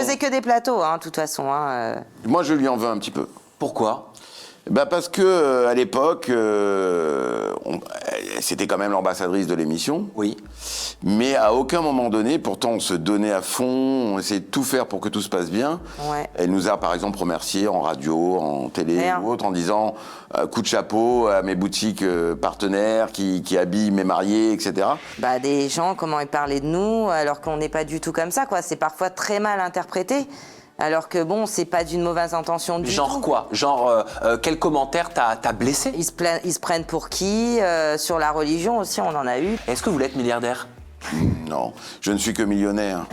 faisait que des plateaux, de toute façon. Moi, je lui en veux un petit peu. Pourquoi? Parce que à l'époque, c'était quand même l'ambassadrice de l'émission. Oui. Mais à aucun moment donné, pourtant on se donnait à fond, on essayait de tout faire pour que tout se passe bien. Ouais. Elle nous a par exemple remerciés en radio, en télé Merde. ou autre, en disant coup de chapeau à mes boutiques partenaires qui habillent mes mariés, etc. Des gens, comment ils parlaient de nous, alors qu'on n'est pas du tout comme ça, quoi. C'est parfois très mal interprété. Alors que bon, c'est pas d'une mauvaise intention du tout. Genre quoi? Genre, quel commentaire t'a blessé? Ils se prennent pour qui? Sur la religion aussi, on en a eu. Est-ce que vous voulez être milliardaire? Non, je ne suis que millionnaire.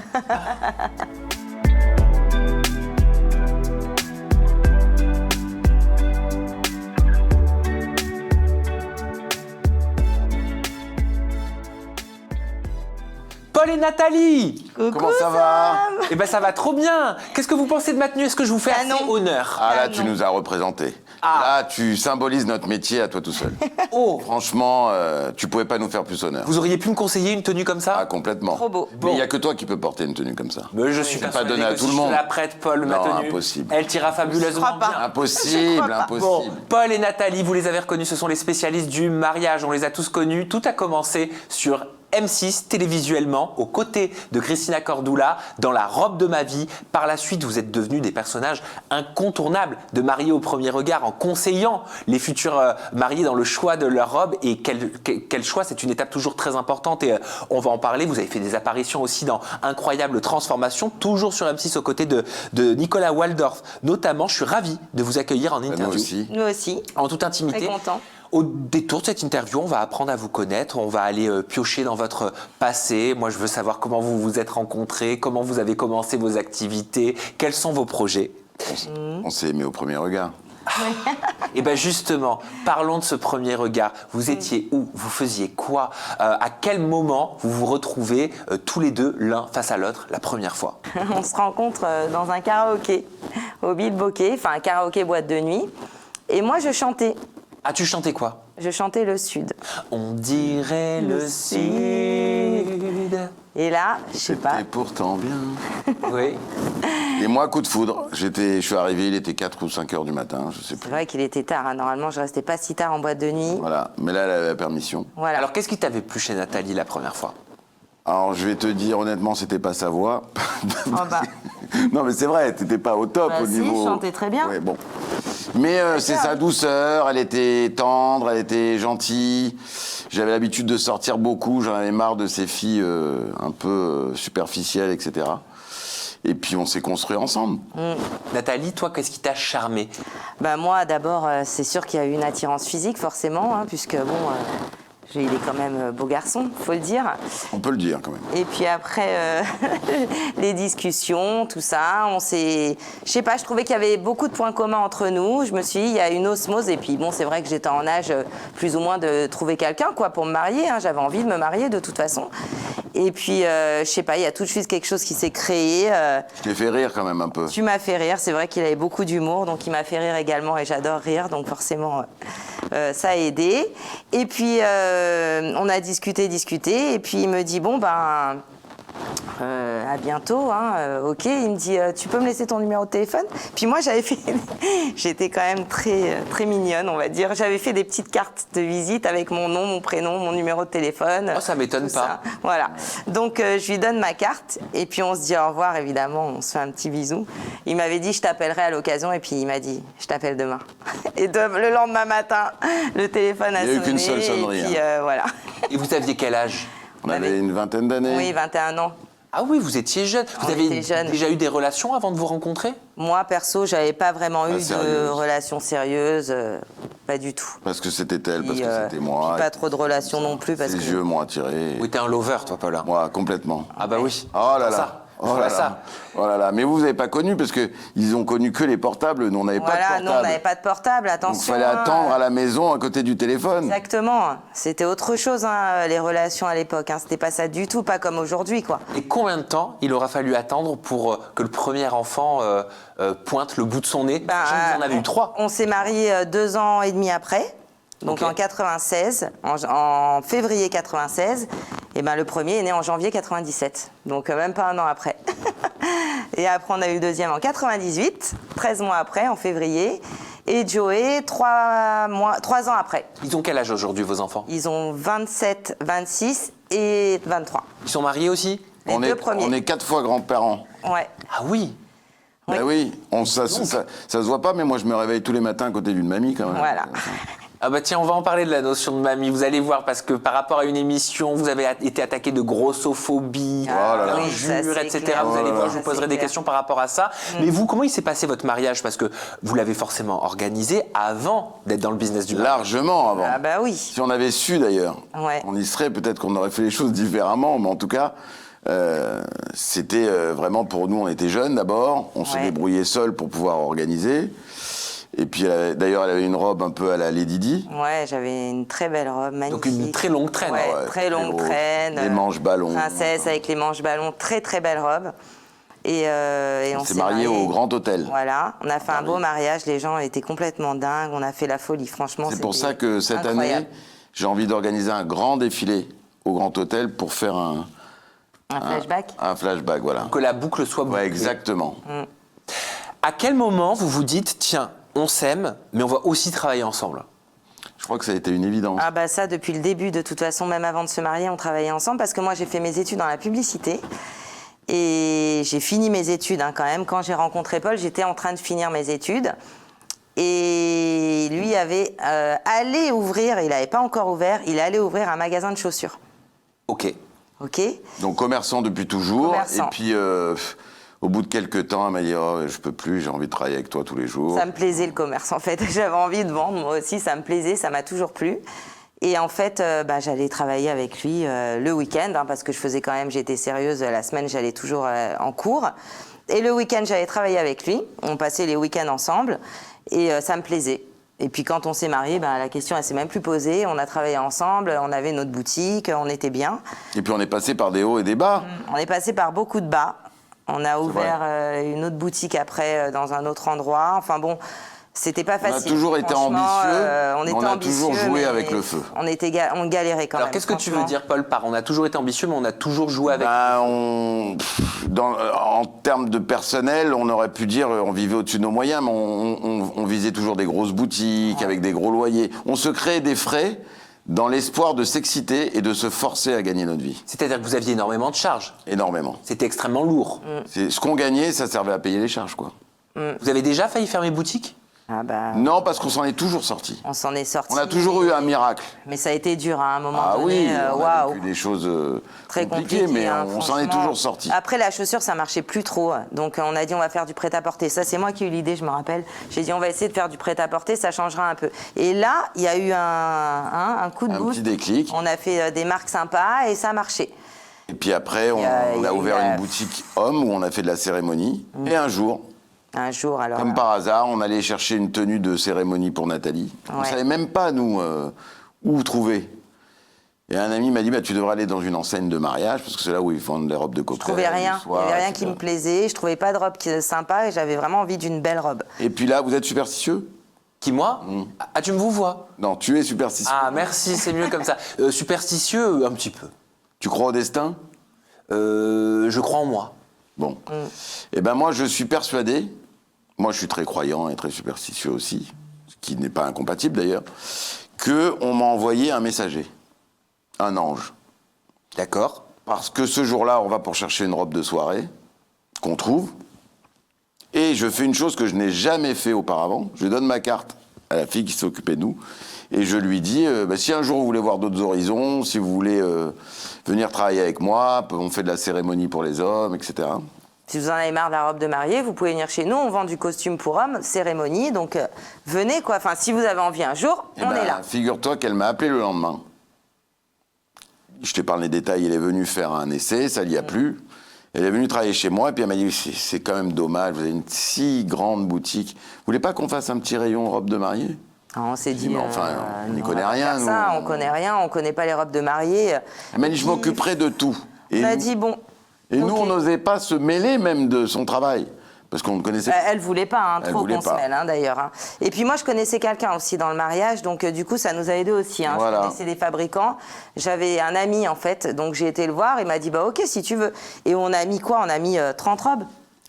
Paul et Nathalie! Coucou, Comment ça va? Eh ben ça va trop bien! Qu'est-ce que vous pensez de ma tenue? Est-ce que je vous fais assez non. honneur? Ah là, non. tu nous as représentés. Ah. Là, tu symbolises notre métier à toi tout seul. Oh! Franchement, tu pouvais pas nous faire plus honneur. Vous auriez pu me conseiller une tenue comme ça? Ah, complètement. Trop beau. Mais il n'y a que toi qui peux porter une tenue comme ça. Mais je suis C'est pas persuadé donné à que tout si le monde. je te la prête, Paul, ma Non, tenue, impossible. elle t'ira fabuleusement Je crois pas. bien. Impossible, crois pas. impossible. Bon, Paul et Nathalie, vous les avez reconnus, ce sont les spécialistes du mariage. On les a tous connus. Tout a commencé sur M6 télévisuellement, aux côtés de Christina Cordula, dans La robe de ma vie. Par la suite, vous êtes devenus des personnages incontournables de Mariés au premier regard, en conseillant les futurs mariés dans le choix de leur robe. Et quel choix, c'est une étape toujours très importante. Et on va en parler. Vous avez fait des apparitions aussi dans Incroyable Transformation, toujours sur M6 aux côtés de Nicolas Waldorf. Notamment, je suis ravi de vous accueillir en interview. Nous aussi. Nous aussi. En toute intimité. Très content. Au détour de cette interview, on va apprendre à vous connaître, on va aller piocher dans votre passé. Moi, je veux savoir comment vous vous êtes rencontrés, comment vous avez commencé vos activités, quels sont vos projets. On s'est aimé au premier regard. Et bien justement, parlons de ce premier regard. Vous étiez où? Vous faisiez quoi? À quel moment vous vous retrouvez tous les deux, l'un face à l'autre, la première fois? On se rencontre dans un karaoké, au Bilboquet, enfin un karaoké boîte de nuit. Et moi, je chantais. Ah, tu chantais quoi? Je chantais le Sud. On dirait le Sud. Et là, je sais pas. C'était pourtant bien. Oui. Et moi, coup de foudre. Je suis arrivé, il était 4 ou 5 heures du matin, je sais C'est plus. vrai qu'il était tard. Normalement, je restais pas si tard en boîte de nuit. Voilà. Mais là, elle avait la permission. Voilà. Alors, qu'est-ce qui t'avait plu chez Nathalie la première fois? Alors, je vais te dire, honnêtement, c'était pas sa voix. Oh bah. Non, mais c'est vrai, t'étais pas au top Bah au si, niveau. je chantais très bien. Ouais, bon. Mais c'est sa douceur, elle était tendre, elle était gentille. J'avais l'habitude de sortir beaucoup, j'en avais marre de ces filles un peu superficielles, etc. Et puis on s'est construit ensemble. Nathalie, toi, qu'est-ce qui t'a charmé? Moi, d'abord, c'est sûr qu'il y a eu une attirance physique, forcément, puisque bon, il est quand même beau garçon, faut le dire. On peut le dire quand même. Et puis après, les discussions, tout ça, je sais pas, je trouvais qu'il y avait beaucoup de points communs entre nous. Je me suis dit, il y a une osmose. Et puis bon, c'est vrai que j'étais en âge plus ou moins de trouver quelqu'un, quoi, pour me marier. J'avais envie de me marier de toute façon. Et puis, je sais pas, il y a tout de suite quelque chose qui s'est créé. Je t'ai fait rire quand même un peu. Tu m'as fait rire, c'est vrai qu'il avait beaucoup d'humour, donc il m'a fait rire également et j'adore rire, donc forcément ça a aidé. Et puis on a discuté, et puis il me dit bon à bientôt, ok. Il me dit tu peux me laisser ton numéro de téléphone? Puis moi j'étais quand même très mignonne, on va dire. J'avais fait des petites cartes de visite avec mon nom, mon prénom, mon numéro de téléphone. Oh, ça m'étonne tout pas. ça. Voilà. Donc je lui donne ma carte et puis on se dit au revoir, évidemment, on se fait un petit bisou. Il m'avait dit je t'appellerai à l'occasion et puis il m'a dit je t'appelle demain. Et le lendemain matin, le téléphone a sonné. Il n'y a eu qu'une seule sonnerie. Et puis voilà. Et vous aviez quel âge? On avait une vingtaine d'années. Oui, 21 ans. Ah oui, vous étiez jeune. Vous On avez était jeunes. déjà eu des relations avant de vous rencontrer? Moi, perso, j'avais pas vraiment eu de sérieuse. relation sérieuse, pas du tout. Parce que c'était elle, parce Puis, que c'était moi. puis pas trop de relations non plus parce Ses que yeux m'ont attiré. Oui, t'es un lover, toi, Paula. Moi, complètement. Ah bah oui. Oh là Ça. là. Oh Voilà là ça. là. Oh là là. Mais vous n'avez pas connu parce qu'ils ont connu que les portables. Nous, on n'avait pas de voilà, portable. nous on n'avait pas de portable, Donc, il attention. fallait attendre à la maison à côté du téléphone. Exactement, c'était autre chose les relations à l'époque, c'était pas ça du tout, pas comme aujourd'hui quoi. Et combien de temps il aura fallu attendre pour que le premier enfant pointe le bout de son nez? Sachant que vous en avez eu 3. On s'est mariés 2 ans et demi après, donc Ok. en 96, en février 96, et le premier est né en janvier 97, donc même pas un an après. Et après, on a eu le deuxième en 98, 13 mois après, en février. Et Joey, 3 ans après. Ils ont quel âge aujourd'hui, vos enfants? Ils ont 27, 26 et 23. Ils sont mariés aussi? Les deux premiers. On est 4 fois grands-parents. Ouais. Ah oui. Oui. Ben oui, ça se voit pas, mais moi je me réveille tous les matins à côté d'une mamie quand même. Voilà. Ah bah tiens, on va en parler de la notion de mamie. Vous allez voir, parce que par rapport à une émission, vous avez été attaqué de grossophobie, oui, ça, d'injures, c'est etc. clair. Vous allez voir, je Ça, vous poserai c'est des clair. questions par rapport à ça. Mais vous, comment il s'est passé votre mariage? Parce que vous l'avez forcément organisé avant d'être dans le business du mariage. Largement avant. Ah bah oui. Si on avait su d'ailleurs, Ouais. on y serait, peut-être qu'on aurait fait les choses différemment, mais en tout cas, c'était vraiment pour nous, on était jeunes d'abord, on se Ouais. débrouillait seuls pour pouvoir organiser. Et puis d'ailleurs, elle avait une robe un peu à la Lady Di. Ouais, j'avais une très belle robe, magnifique. Donc une très longue traîne. Ouais, Ouais, très longue gros. traîne. Les manches ballons. Princesse avec les manches ballons, très très belle robe. Et on s'est mariés au Grand Hôtel. Voilà, on a fait un beau mariage, les gens étaient complètement dingues, on a fait la folie, franchement. C'est pour c'était ça que cette incroyable. année, j'ai envie d'organiser un grand défilé au Grand Hôtel pour faire un flashback. un flashback, voilà. Que la boucle soit bouclée. Ouais, exactement. À quel moment vous vous dites, tiens, on s'aime, mais on va aussi travailler ensemble? Je crois que ça a été une évidence. Ah bah ça, depuis le début, de toute façon, même avant de se marier, on travaillait ensemble parce que moi, j'ai fait mes études dans la publicité. Et j'ai fini mes études hein, quand même. Quand j'ai rencontré Paul, j'étais en train de finir mes études. Et lui avait allé ouvrir, il n'avait pas encore ouvert, il allait ouvrir un magasin de chaussures. Ok. Ok. Donc commerçant depuis toujours. Commerçant. Et puis au bout de quelques temps, elle m'a dit oh, je peux plus, j'ai envie de travailler avec toi tous les jours. Ça me plaisait le commerce en fait. J'avais envie de vendre moi aussi, ça me plaisait, ça m'a toujours plu. Et en fait, j'allais travailler avec lui le week-end hein, parce que je faisais quand même, j'étais sérieuse. La semaine, j'allais toujours en cours. Et le week-end, j'allais travailler avec lui. On passait les week-ends ensemble et ça me plaisait. Et puis quand on s'est mariés, la question elle s'est même plus posée. On a travaillé ensemble, on avait notre boutique, on était bien. Et puis on est passé par des hauts et des bas. On est passé par beaucoup de bas. On a ouvert une autre boutique après dans un autre endroit. Enfin bon, c'était pas facile. On a toujours été Franchement, ambitieux, on mais était on a ambitieux, toujours joué mais avec le feu. On galérait quand Alors même. qu'est-ce que tu veux franchement. dire, Paul, par on a toujours été ambitieux, mais on a toujours joué avec? En termes de personnel, on aurait pu dire on vivait au-dessus de nos moyens, mais on visait toujours des grosses boutiques avec des gros loyers. On se créait des frais dans l'espoir de s'exciter et de se forcer à gagner notre vie. C'est-à-dire que vous aviez énormément de charges. Énormément. C'était extrêmement lourd. Ce qu'on gagnait, ça servait à payer les charges, quoi. Vous avez déjà failli fermer boutique? Ah Non, parce qu'on s'en est toujours sorti. on s'en est sorti. On a toujours eu un miracle. Mais ça a été dur hein, à un moment Ah donné. oui, on a Waouh. vécu des choses Très compliquées, compliqué, mais hein, on s'en est franchement. toujours sorti. Après, la chaussure, ça marchait plus trop. Donc, on a dit, on va faire du prêt-à-porter. Ça, c'est moi qui ai eu l'idée, je me rappelle. J'ai dit, on va essayer de faire du prêt-à-porter, ça changera un peu. Et là, il y a eu un coup de Un boost. petit déclic. On a fait des marques sympas et ça a marché. Et puis après, on a ouvert une boutique homme où on a fait de la cérémonie. Et un jour, Un jour, alors. comme par hasard, on allait chercher une tenue de cérémonie pour Nathalie. On Ouais. savait même pas, nous, où trouver. Et un ami m'a dit, tu devrais aller dans une enseigne de mariage, parce que c'est là où ils vendent les robes de Je cocktail. trouvais rien. le Il soir, n'y avait rien etc. qui me plaisait. Je trouvais pas de robe sympa et j'avais vraiment envie d'une belle robe. Et puis là, vous êtes superstitieux? Qui, moi? Ah, tu me vous vois? Non, tu es superstitieux. Ah, merci, c'est mieux comme ça. Superstitieux, un petit peu. Tu crois au destin? Je crois en moi. Bon. Eh ben moi, je suis persuadé, moi je suis très croyant et très superstitieux aussi, ce qui n'est pas incompatible d'ailleurs, qu'on m'a envoyé un messager, un ange. D'accord. Parce que ce jour-là, on va pour chercher une robe de soirée, qu'on trouve, et je fais une chose que je n'ai jamais fait auparavant, je donne ma carte à la fille qui s'occupait de nous, et je lui dis, si un jour vous voulez voir d'autres horizons, si vous voulez venir travailler avec moi, on fait de la cérémonie pour les hommes, etc. Si vous en avez marre de la robe de mariée, vous pouvez venir chez nous. On vend du costume pour hommes, cérémonie. Donc, venez, quoi. Enfin, si vous avez envie un jour, Eh on ben, est là. Figure-toi qu'elle m'a appelé le lendemain. Je t'épargne les détails, elle est venue faire un essai, ça n'y a plu. Elle est venue travailler chez moi et puis elle m'a dit c'est quand même dommage, vous avez une si grande boutique. Vous voulez pas qu'on fasse un petit rayon robe de mariée? On s'est dit, mais enfin, on n'y non, connaît va pas rien, faire nous. ça, on connaît rien, on connaît pas les robes de mariée. Elle m'a dit je m'occuperai de tout. On a dit bon. Et nous, ok. on n'osait pas se mêler même de son travail. Parce qu'on ne connaissait pas. Elle voulait pas, hein, Elle trop voulait qu'on se pas. mêle, hein, d'ailleurs. Hein. Et puis moi, je connaissais quelqu'un aussi dans le mariage, donc du coup, ça nous a aidés aussi. Hein. Voilà. Je connaissais des fabricants. J'avais un ami, en fait, donc j'ai été le voir. Il m'a dit, bah ok, si tu veux. Et on a mis quoi? On a mis 30 robes.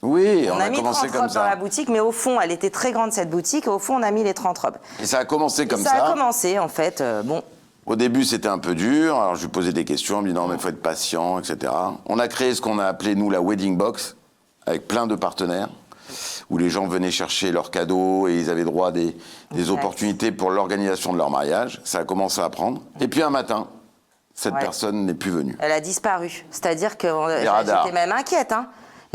Oui, on a mis commencé 30 comme robes dans la ça. boutique, mais au fond, elle était très grande cette boutique, et au fond, on a mis les 30 robes. Et ça a commencé comme ça a commencé, en fait, bon. Au début, c'était un peu dur. Alors, je lui posais des questions. Elle me dit non, mais il faut être patient, etc. On a créé ce qu'on a appelé, nous, la Wedding Box, avec plein de partenaires, où les gens venaient chercher leurs cadeaux et ils avaient droit à des opportunités pour l'organisation de leur mariage. Ça a commencé à prendre. Et puis, un matin, cette personne n'est plus venue. Elle a disparu. C'est-à-dire que radars. j'étais même inquiète, hein.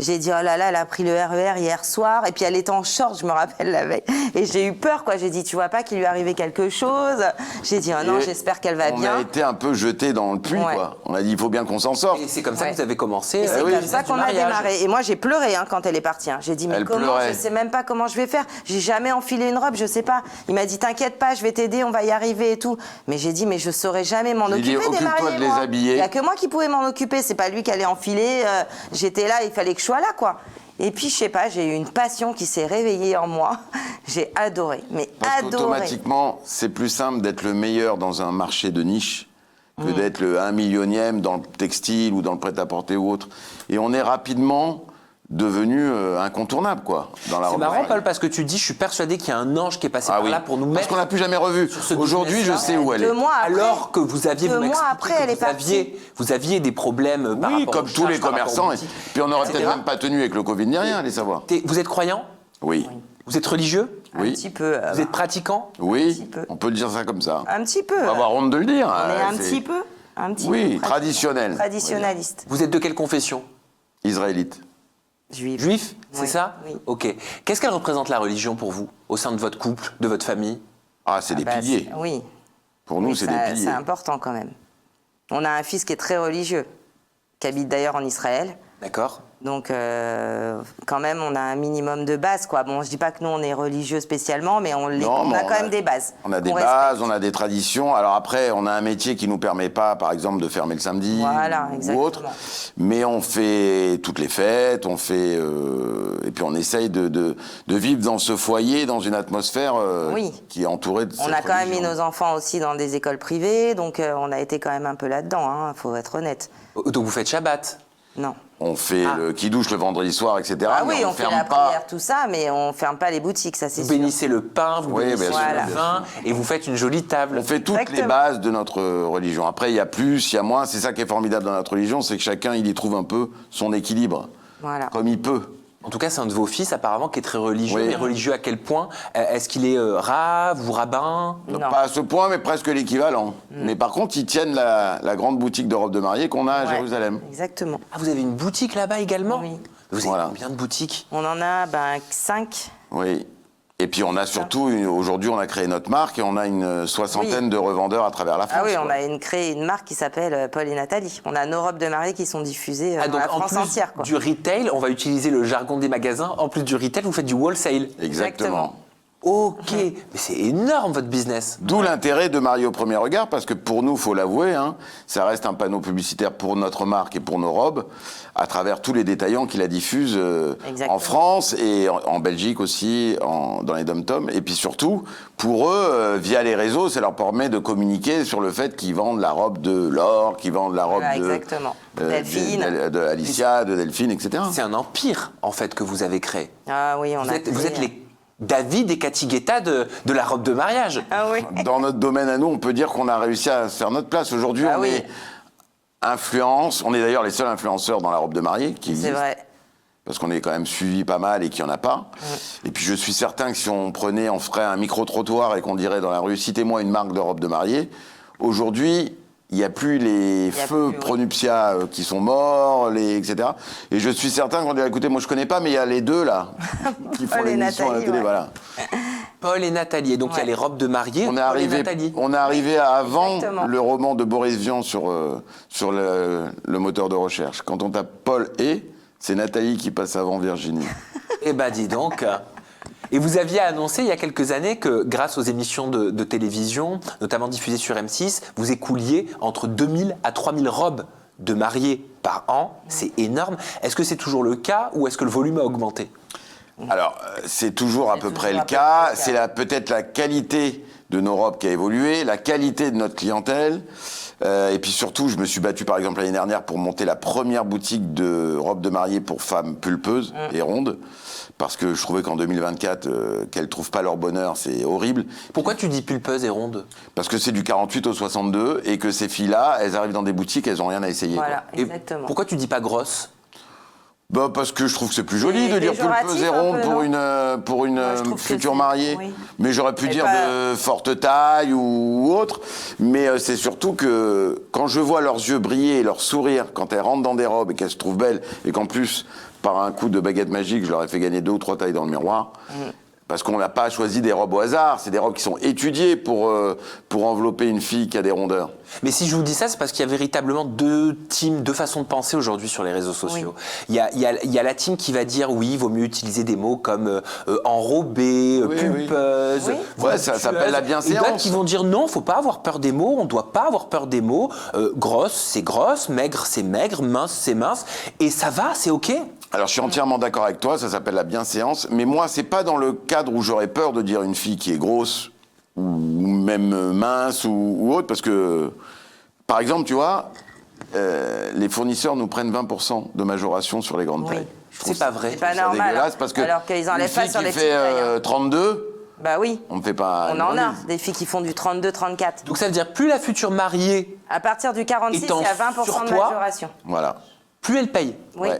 J'ai dit, oh là là, elle a pris le RER hier soir, et puis elle était en short, je me rappelle la veille. Et j'ai eu peur, quoi. J'ai dit, tu vois pas qu'il lui arrivait quelque chose? J'ai dit, oh non, j'espère qu'elle va bien. On a été un peu jetés dans le puits, quoi. On a dit, il faut bien qu'on s'en sorte. Et c'est comme ça que vous avez commencé. Et c'est oui. comme ça qu'on a démarré. Et moi, j'ai pleuré quand elle est partie. J'ai dit, mais Elle comment? pleurait. Je sais même pas comment je vais faire. J'ai jamais enfilé une robe, je sais pas. Il m'a dit, t'inquiète pas, je vais t'aider, on va y arriver et tout. Mais j'ai dit, mais je saurais jamais m'en J'ai dit, occuper des occupe-toi mariés, de les moi. habiller. Il y a que moi qui pouvais m'en occuper. C'est pas lui qui allait enfiler. J'étais là, il fallait que je sois là, quoi. Et puis, je sais pas, j'ai eu une passion qui s'est réveillée en moi. J'ai adoré, mais Parce adoré. qu'automatiquement, c'est plus simple d'être le meilleur dans un marché de niche que d'être le 1 millionième dans le textile ou dans le prêt-à-porter ou autre. Et on est rapidement devenu incontournable, quoi, dans la C'est robe marrant, mariée. Paul, parce que tu dis, je suis persuadé qu'il y a un ange qui est passé par là pour nous Parce mettre. qu'on l'a plus jamais revu. ce Aujourd'hui, je business-là. sais où elle est. 2 mois après. Alors que vous aviez, 2 vous mois m'expliquez après, que elle est partie. vous aviez des problèmes par Oui, rapport comme aux tous les charges, par rapport aux commerçants. boutiques, Puis on n'aurait etc. peut-être même pas tenu avec le Covid ni rien, allez savoir. Vous êtes croyant? Oui. Vous êtes religieux? Oui. Un petit peu. Vous êtes pratiquant? Oui, petit peu. on peut le dire ça comme ça. Un petit peu. On va avoir honte de le dire. On est un c'est petit peu. Un petit Oui, peu traditionnel. Traditionnaliste. Vous êtes de quelle confession? Israélite. Juif. Juif, c'est Oui, ça? oui. Ok. Qu'est-ce qu'elle représente la religion pour vous, au sein de votre couple, de votre famille? Ah, c'est des Bah, piliers. Oui. Pour nous, Oui, c'est ça- des piliers. C'est important quand même. On a un fils qui est très religieux, qui habite d'ailleurs en Israël. D'accord? Donc, quand même, on a un minimum de base, quoi. Bon, je dis pas que nous, on est religieux spécialement, mais on Non, mais a quand même des bases. On a des qu'on bases, respecte. on a des traditions. Alors après, on a un métier qui nous permet pas, par exemple, de fermer le samedi Voilà, ou exactement. autre. Mais on fait toutes les fêtes, on fait et puis on essaye de vivre dans ce foyer, dans une atmosphère Oui. qui est entourée de On cette a quand même mis religion. nos enfants aussi dans des écoles privées, donc on a été quand même un peu là-dedans, faut être honnête. Donc vous faites Shabbat? Non. On fait le qui-douche le vendredi soir, etc. Ah mais oui, on fait ferme la pas. prière, tout ça, mais on ferme pas les boutiques, ça c'est Vous sûr. bénissez le pain, vous Oui, bénissez bien sûr, Voilà. le vin, et vous faites une jolie table. On fait toutes les Exactement. bases de notre religion. Après, il y a plus, il y a moins. C'est ça qui est formidable dans notre religion, c'est que chacun, il y trouve un peu son équilibre, Voilà. comme il peut. En tout cas, c'est un de vos fils apparemment qui est très religieux. Oui. Mais religieux à quel point? Est-ce qu'il est rave ou rabbin? Non. Pas à ce point, mais presque l'équivalent. Mais par contre, ils tiennent la grande boutique de robes de mariée qu'on a à Ouais, Jérusalem. Exactement. Ah, vous avez une boutique là-bas également? Oui. Vous avez Voilà. combien de boutiques? On en a 5. Oui. Et puis on a surtout, aujourd'hui, on a créé notre marque et on a une soixantaine Oui. de revendeurs à travers la France. Ah oui, on quoi. a créé une marque qui s'appelle Paul et Nathalie. On a nos robes de mariée qui sont diffusées Ah, dans donc la en France plus entière, quoi. du retail, on va utiliser le jargon des magasins. En plus du retail, vous faites du wholesale. Exactement. Ok, mais c'est énorme votre business. D'où l'intérêt de marier au premier regard, parce que pour nous, faut l'avouer, ça reste un panneau publicitaire pour notre marque et pour nos robes, à travers tous les détaillants qui la diffusent Exactement. en France et en Belgique aussi, dans les dom-toms. Et puis surtout, pour eux, via les réseaux, ça leur permet de communiquer sur le fait qu'ils vendent la robe de Laure, qu'ils vendent la robe Voilà, de exactement. Delphine. de Alicia, de Delphine, etc. C'est un empire en fait que vous avez créé. Ah oui, on Vous a êtes, vous créé- êtes les David et Cathy Guetta de la robe de mariage. Ah oui. Dans notre domaine à nous, on peut dire qu'on a réussi à se faire notre place. Aujourd'hui, Ah on oui. est influence. On est d'ailleurs les seuls influenceurs dans la robe de mariée qui C'est existent. vrai. Parce qu'on est quand même suivi pas mal et qu'il n'y en a pas. Et puis je suis certain que si on ferait un micro-trottoir et qu'on dirait dans la rue, citez-moi une marque de robe de mariée, aujourd'hui, il n'y a plus les a feux plus, oui. Pronuptia qui sont morts, etc. Et je suis certain qu'on dirait, écoutez, moi je connais pas, mais il y a les deux là, qui font Paul et l'émission à la Nathalie, télé, ouais. voilà. Paul et Nathalie. Et donc il y a Ouais. les robes de mariée. On est Paul et arrivé, Nathalie. on est arrivé avant Exactement. le roman de Boris Vian sur le moteur de recherche. Quand on tape Paul et, c'est Nathalie qui passe avant Virginie. Eh ben dis donc. Et vous aviez annoncé il y a quelques années que grâce aux émissions de télévision, notamment diffusées sur M6, vous écouliez entre 2000 à 3000 robes de mariée par an. C'est énorme. Est-ce que c'est toujours le cas ou est-ce que le volume a augmenté? Alors, c'est toujours à peu près le cas. C'est peut-être la qualité de nos robes qui a évolué, la qualité de notre clientèle. Et puis surtout, je me suis battu par exemple l'année dernière pour monter la première boutique de robes de mariée pour femmes pulpeuses et rondes. Parce que je trouvais qu'en 2024, qu'elles ne trouvent pas leur bonheur, c'est horrible. Pourquoi tu dis pulpeuse et ronde? Parce que c'est du 48 au 62 et que ces filles-là, elles arrivent dans des boutiques, elles n'ont rien à essayer. Voilà, Et exactement. pourquoi tu dis pas grosse? Bah parce que je trouve que c'est plus joli de dire pulpeuse et ronde pour une future mariée. Oui. Mais j'aurais pu dire pas... de forte taille ou autre. Mais c'est surtout que quand je vois leurs yeux briller et leur sourire quand elles rentrent dans des robes et qu'elles se trouvent belles et qu'en plus, par un coup de baguette magique, je leur ai fait gagner 2 ou 3 tailles dans le miroir. Parce qu'on n'a pas choisi des robes au hasard, c'est des robes qui sont étudiées pour envelopper une fille qui a des rondeurs. Mais si je vous dis ça, c'est parce qu'il y a véritablement 2 teams, 2 façons de penser aujourd'hui sur les réseaux sociaux. Oui. Il y a la team qui va dire oui, il vaut mieux utiliser des mots comme enrobée, pulpeuse, Oui. Ouais, ça s'appelle la bienséance. Et d'autres qui vont dire non, faut pas avoir peur des mots, on doit pas avoir peur des mots. Grosse, c'est grosse, maigre, c'est maigre, mince, c'est mince. Et ça va, c'est OK. Alors je suis entièrement d'accord avec toi, ça s'appelle la bienséance, mais moi c'est pas dans le cadre où j'aurais peur de dire une fille qui est grosse ou même mince ou autre, parce que par exemple tu vois, les fournisseurs nous prennent 20% de majoration sur les grandes tailles. C'est pas vrai. C'est pas Ça normal. dégueulasse parce que Alors qu'ils enlèvent une pas fille sur qui les fait petites tailles. 32, Bah oui. on ne fait pas. On une en a remise. des filles qui font du 32, 34. Donc ça veut dire plus la future mariée, À partir du 46, il y étant a 20% sur de toi, majoration. Voilà. plus elle paye. Oui. Ouais.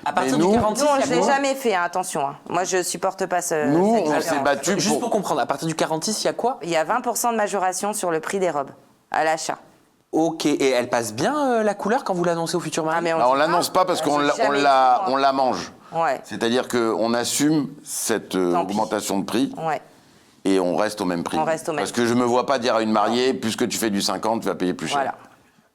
À partir nous- du 46, Nous, il y a je l'ai quoi? jamais fait, hein, attention. Hein. Moi, je supporte pas ce. Nous, cette on s'est différence. battu Juste pour comprendre, à partir du 46, il y a quoi? Il y a 20% de majoration sur le prix des robes à l'achat. Ok, et elle passe bien la couleur quand vous l'annoncez au futur mari? Ah, mais Alors, on dit l'annonce pas parce qu'on J'ai la, jamais dit, on moi. la mange. Ouais. C'est-à-dire qu'on assume cette pis. augmentation de prix Ouais. et on reste au même prix. On reste au même Parce que je me vois pas dire à une mariée, puisque tu fais du 50, tu vas payer plus cher. Voilà.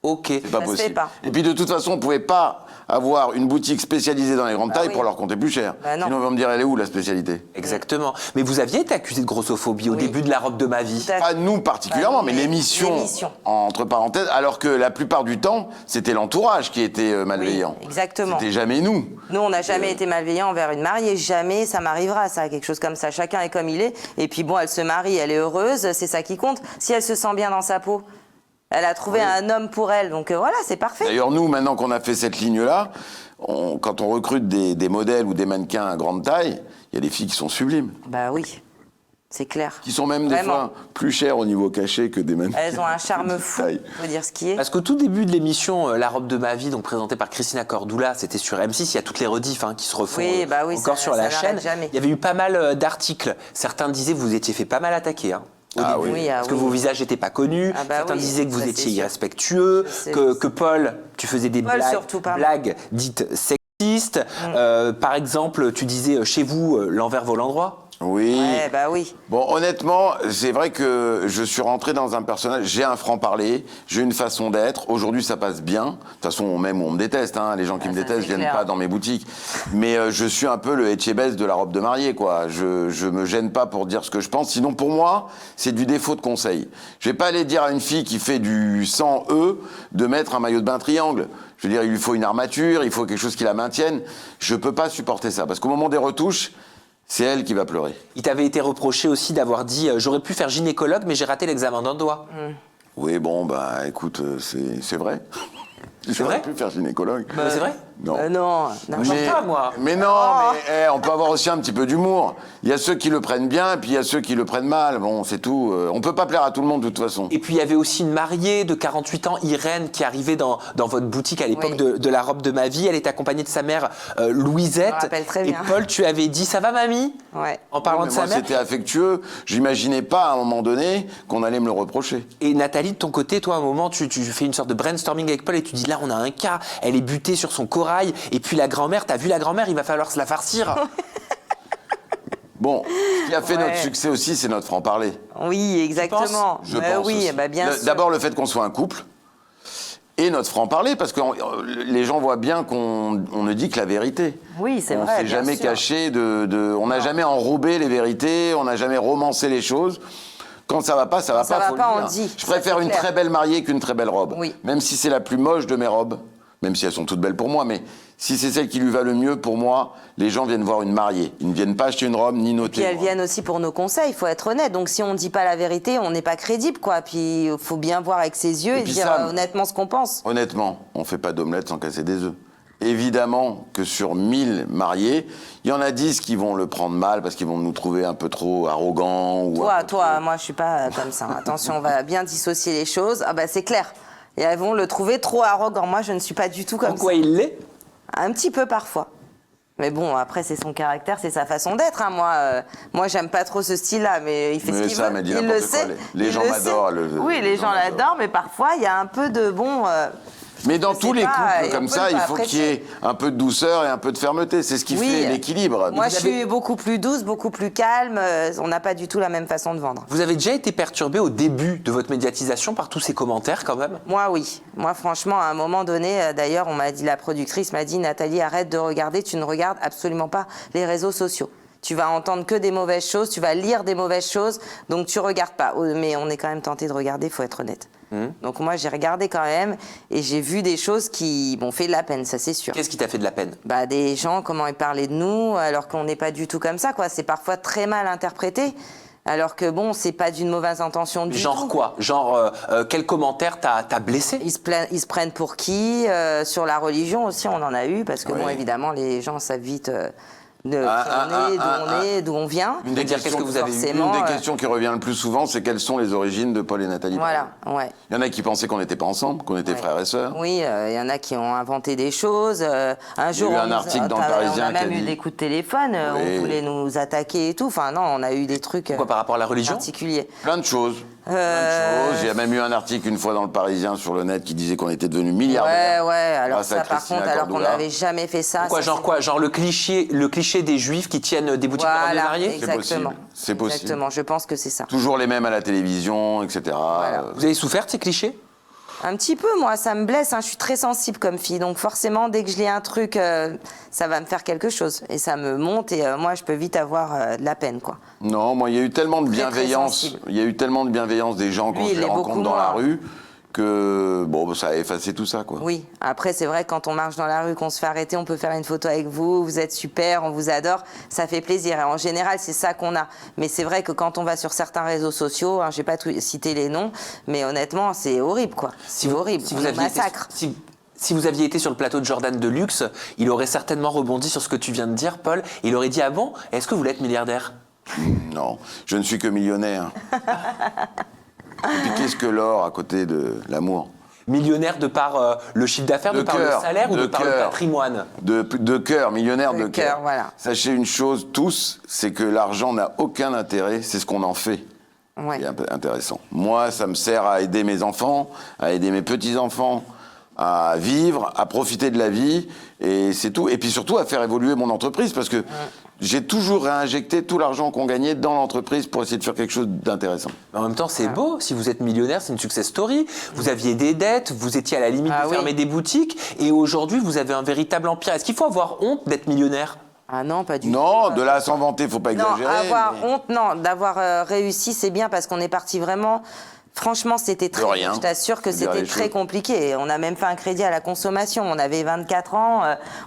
Ok. C'est pas Ça se possible. fait pas. Et puis de toute façon, on pouvait pas avoir une boutique spécialisée dans les grandes tailles oui. pour leur compter plus cher. Bah non. Sinon, on va me dire, elle est où la spécialité? Exactement. Mais vous aviez été accusé de grossophobie au Oui. début de la robe de ma vie. Tout à fait. Pas nous particulièrement, Bah, mais l'émission, l'émission. entre parenthèses, alors que la plupart du temps, c'était l'entourage qui était malveillant. Oui, exactement. C'était jamais nous. Nous, on n'a jamais été malveillants envers une mariée. Jamais ça m'arrivera, ça, quelque chose comme ça. Chacun est comme il est. Et puis bon, elle se marie, elle est heureuse, c'est ça qui compte. Si elle se sent bien dans sa peau, elle a trouvé un homme pour elle. Donc voilà, c'est parfait. D'ailleurs, nous, maintenant qu'on a fait cette ligne-là, quand on recrute des modèles ou des mannequins à grande taille, il y a des filles qui sont sublimes. Bah oui, c'est clair. Qui sont même des Vraiment. fois plus chères au niveau cachet que des mannequins. Elles ont un charme de fou, taille. faut dire ce qui est. Parce qu'au tout début de l'émission, La robe de ma vie, donc présentée par Christina Cordula, c'était sur M6, il y a toutes les rediffs qui se refont Oui, bah oui, encore ça- sur ça la n'arrête chaîne. jamais. Il y avait eu pas mal d'articles. Certains disaient que vous étiez fait pas mal attaquer. Au Ah début, oui. Oui, ah parce que oui. vos visages n'étaient pas connus. Ah bah Certains oui, disaient que vous ça, c'est étiez sûr. irrespectueux, C'est- que Paul, tu faisais des Paul, surtout pas. blagues dites sexistes. Par exemple, tu disais chez vous, l'envers vaut l'endroit. Oui. Ouais, bah oui. Bon, honnêtement, c'est vrai que je suis rentré dans un personnage, j'ai un franc-parler, j'ai une façon d'être. Aujourd'hui, ça passe bien. De toute façon, même on me déteste, hein. Les gens qui me ça, détestent c'est viennent clair. pas dans mes boutiques. Mais je suis un peu le Etchebest de la robe de mariée, quoi. Je me gêne pas pour dire ce que je pense. Sinon, pour moi, c'est du défaut de conseil. Je vais pas aller dire à une fille qui fait du 100 de mettre un maillot de bain triangle. Je veux dire, il lui faut une armature, il faut quelque chose qui la maintienne. Je peux pas supporter ça. Parce qu'au moment des retouches, c'est elle qui va pleurer. Il t'avait été reproché aussi d'avoir dit j'aurais pu faire gynécologue, mais j'ai raté l'examen d'un doigt. Oui, bon, bah, écoute, c'est vrai. J'aurais vrai pu faire gynécologue. Mais c'est vrai? Non. Non, n'importe pas, moi. Mais non, mais on peut avoir aussi un petit peu d'humour. Il y a ceux qui le prennent bien, et puis il y a ceux qui le prennent mal. Bon, c'est tout. On peut pas plaire à tout le monde de toute façon. Et puis il y avait aussi une mariée de 48 ans, Irène, qui arrivait dans votre boutique à l'époque Oui. de la robe de ma vie. Elle était accompagnée de sa mère Louisette. Je me rappelle très Et bien. Paul, tu avais dit ça va mamie? Ouais. En parlant Mais de moi, sa mère. c'était affectueux. J'imaginais pas à un moment donné qu'on allait me le reprocher. Et Nathalie, de ton côté, toi, à un moment, tu fais une sorte de brainstorming avec Paul et tu dis là, on a un cas. Elle est butée sur son corail. Et puis la grand-mère, t'as vu la grand-mère, il va falloir se la farcir. Bon, ce qui a fait Ouais. notre succès aussi, c'est notre franc-parler. Oui, exactement. Je Bah pense oui, aussi. bah bien sûr. D'abord, le fait qu'on soit un couple. Et notre franc-parler, parce que les gens voient bien qu'on ne dit que la vérité. Oui, c'est on vrai, s'est bien jamais sûr. caché on n'a jamais enrobé les vérités, on n'a jamais romancé les choses. Quand ça va pas, ça va ça pas. va faut pas, le on dire. le dit. Je Ça, préfère c'est une clair. très belle mariée qu'une très belle robe. Oui. Même si c'est la plus moche de mes robes, même si elles sont toutes belles pour moi, mais Si c'est celle qui lui va le mieux, pour moi, les gens viennent voir une mariée. Ils ne viennent pas acheter une robe ni noter. Puis elles viennent aussi pour nos conseils, il faut être honnête. Donc si on ne dit pas la vérité, on n'est pas crédible, quoi. Puis il faut bien voir avec ses yeux et puis dire ça, honnêtement ce qu'on pense. Honnêtement, on ne fait pas d'omelette sans casser des œufs. Évidemment que sur 1000 mariés, il y en a 10 qui vont le prendre mal parce qu'ils vont nous trouver un peu trop arrogants. Ou Moi je suis pas comme ça. Attention, on va bien dissocier les choses. Ah bah c'est clair. Et elles vont le trouver trop arrogant. Moi je ne suis pas du tout comme Pourquoi ça. il l'est? Un petit peu parfois. Mais bon, après, c'est son caractère, c'est sa façon d'être. Hein. Moi, j'aime pas trop ce style-là, mais il fait ce qu'il veut. Mais Il le sait. Les gens m'adorent. Oui, les gens l'adorent, mais parfois, il y a un peu de bon. Mais dans tous les couples comme ça, il faut apprécier. qu'il y ait un peu de douceur et un peu de fermeté. C'est ce qui fait l'équilibre. Moi, je suis beaucoup plus douce, beaucoup plus calme. On n'a pas du tout la même façon de vendre. Vous avez déjà été perturbé au début de votre médiatisation par tous ces commentaires quand même? Moi, oui. Moi, franchement, à un moment donné, d'ailleurs, la productrice m'a dit, Nathalie, arrête de regarder, tu ne regardes absolument pas les réseaux sociaux. Tu vas entendre que des mauvaises choses, tu vas lire des mauvaises choses, donc tu regardes pas. Mais on est quand même tenté de regarder, il faut être honnête. Donc moi, j'ai regardé quand même et j'ai vu des choses qui m'ont fait de la peine, ça c'est sûr. Qu'est-ce qui t'a fait de la peine? Des gens, comment ils parlaient de nous, alors qu'on n'est pas du tout comme ça, quoi. C'est parfois très mal interprété. Alors que bon, c'est pas d'une mauvaise intention du tout. Genre quoi? Genre quel commentaire t'a blessé? Ils se prennent pour qui? Sur la religion aussi, on en a eu, parce que bon, évidemment, les gens savent vite d'où on est, d'où on vient. Une des questions qui revient le plus souvent, c'est quelles sont les origines de Paul et Nathalie. Voilà, ouais. Il y en a qui pensaient qu'on n'était pas ensemble, qu'on était frères et sœurs. Oui, il y en a qui ont inventé des choses. Un jour, il y a eu un article dans le Parisien on a même eu des coups de téléphone, on voulait nous attaquer et tout. Enfin non, on a eu des trucs Pourquoi, par rapport à la religion? particuliers. Plein de choses. Il y a même eu un article une fois dans le Parisien sur le net qui disait qu'on était devenus milliardaires. Ouais, alors grâce à ça par Christina contre, alors qu'on Cordula. n'avait jamais fait ça. Pourquoi, ça, genre quoi? Genre le cliché des juifs qui tiennent des boutiques de robes de mariée? exactement. C'est possible. Exactement, je pense que c'est ça. Toujours les mêmes à la télévision, etc. Vous avez souffert de ces clichés? Un petit peu, moi, ça me blesse. Je suis très sensible comme fille. Donc forcément, dès que je lis un truc, ça va me faire quelque chose. Et ça me monte et moi, je peux vite avoir de la peine, quoi. Non, moi, il y a eu tellement de Très, très bienveillance. sensible. Il y a eu tellement de bienveillance des gens quand Lui, je il les est rencontre beaucoup dans la moins. rue que bon, ça a effacé tout ça, quoi. Oui, après, c'est vrai, quand on marche dans la rue, qu'on se fait arrêter, on peut faire une photo avec vous, vous êtes super, on vous adore, ça fait plaisir. Et en général, c'est ça qu'on a. Mais c'est vrai que quand on va sur certains réseaux sociaux, je vais pas citer les noms, mais honnêtement, c'est horrible, quoi. C'est horrible, Si on vous nous aviez massacre. si vous aviez été sur le plateau de Jordan Deluxe, il aurait certainement rebondi sur ce que tu viens de dire, Paul. Il aurait dit: ah bon, est-ce que vous voulez être milliardaire? Non, je ne suis que millionnaire. Et puis qu'est-ce que l'or à côté de l'amour? Millionnaire de par le chiffre d'affaires, de par le salaire ou de par le patrimoine? De cœur, millionnaire de cœur. Voilà. Sachez une chose, tous, c'est que l'argent n'a aucun intérêt, c'est ce qu'on en fait. Ouais. C'est un peu intéressant. Moi, ça me sert à aider mes enfants, à aider mes petits-enfants, à vivre, à profiter de la vie, et c'est tout. Et puis surtout à faire évoluer mon entreprise, parce que j'ai toujours réinjecté tout l'argent qu'on gagnait dans l'entreprise pour essayer de faire quelque chose d'intéressant. En même temps, c'est beau. Si vous êtes millionnaire, c'est une success story. Vous aviez des dettes, vous étiez à la limite de fermer des boutiques, et aujourd'hui, vous avez un véritable empire. Est-ce qu'il faut avoir honte d'être millionnaire? Ah non, pas du tout. Non, de là à s'en vanter, faut pas exagérer. Non, avoir mais- honte, non. D'avoir réussi, c'est bien parce qu'on est parti vraiment. Franchement, c'était très. rien. Je t'assure que Faut dire c'était les très choses. compliqué. On a même fait un crédit à la consommation. On avait 24 ans,